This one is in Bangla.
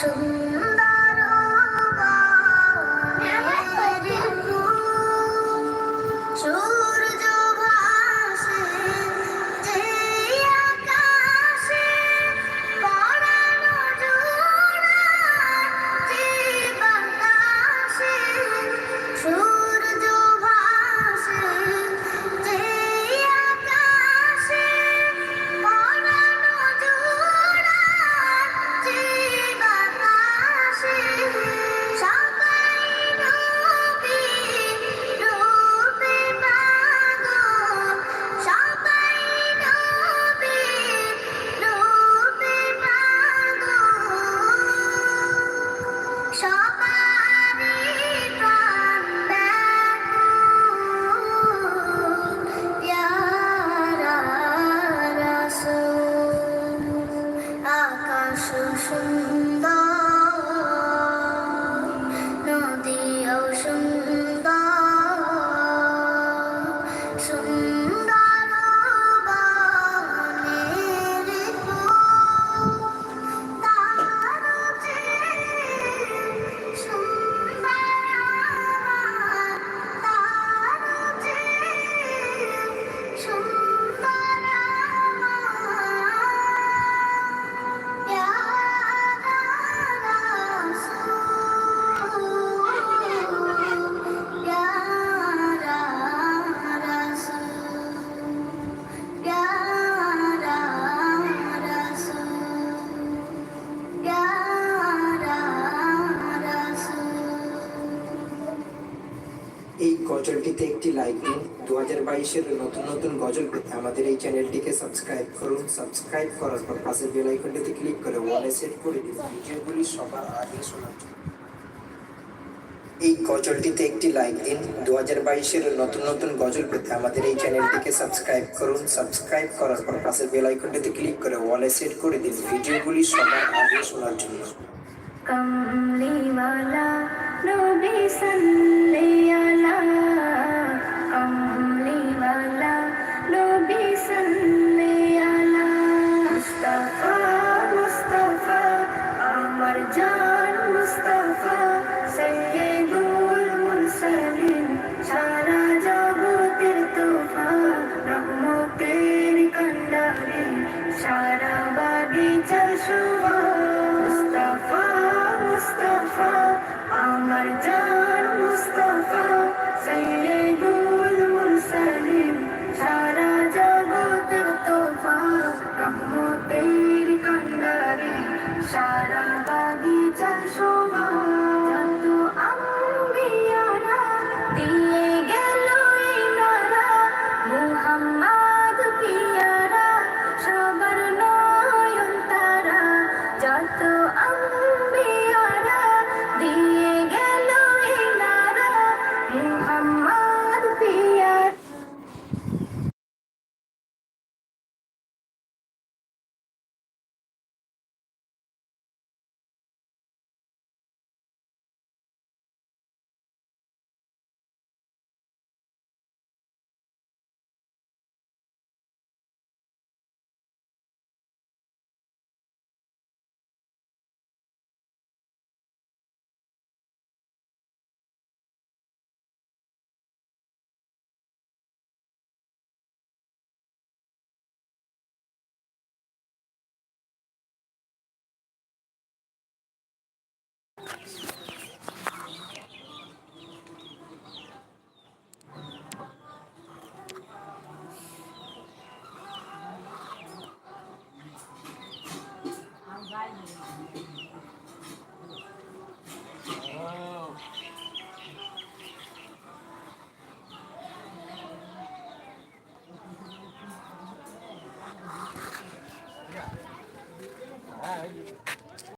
সুন্দর বনের ফুল, সূর্য ভাসে যে আকাশে, পরানো জোড়া যে বাতাসে, সূর্য ভাসে যে আকাশে, পরানো জোড়া যে বাতাসে, সবাই নবী রূপে পাগল, সবাই নবী রূপে পাগল, সবারই প্রাণ ব্যাকুল, প্যারা রাসূল। আকাশ সুন্দর, নদীও সুন্দর, সুন্দর বনের ফুল, তার চেয়ে সুন্দর আমার, তার চেয়ে সুন্দর আমার প্যারা রাসূল, প্যারা রাসূল, প্যারা রাসূল, প্যারা রাসূল। এই গজলটিতে একটি লাইক দিন। 2022-এর নতুন নতুন গজল পেতে আমাদের এই চ্যানেলটিকে সাবস্ক্রাইব করুন। সাবস্ক্রাইব করার পর পাশের বেল আইকনটিতে ক্লিক করে ওয়ালে সেট করে দিন ভিডিওগুলি সবার আগে শোনার জন্য। এই গজলটিতে একটি লাইক দিন। 2022-এর নতুন নতুন গজল পেতে আমাদের এই চ্যানেলটিকে সাবস্ক্রাইব করুন। সাবস্ক্রাইব করার পর পাশের বেল আইকনটিতে ক্লিক করে ওয়ালে সেট করে দিন ভিডিওগুলি সবার আগে শোনার জন্য। কমলিওয়ালা নবী সাল্লি আলা, কমলিওয়ালা নবী সাল্লি আলা, মুস্তাফা মুস্তাফা আমার জান মুস্তাফা, সাইয়্যিদুল মুরসালিন সারা জগতের তোফা, রহমতের কান্ডারি সারা বাগিচার শোভা, মুস্তাফা মুস্তাফা আমার জান মুস্তাফা, সাইয়্যিদুল মুরসালিন সারা জগতের তোফা, রহমতের কান্ডারি সারা বাগিচার শোভা, যত আম্বিয়ারা দিয়ে গেল এই নারা, মুহাম্মদ পিয়ারা সবার নয়ন তারা, যত আম্বিয়ারা দিয়ে গেল এই নারা, মুহাম্মদ পিয়ারা।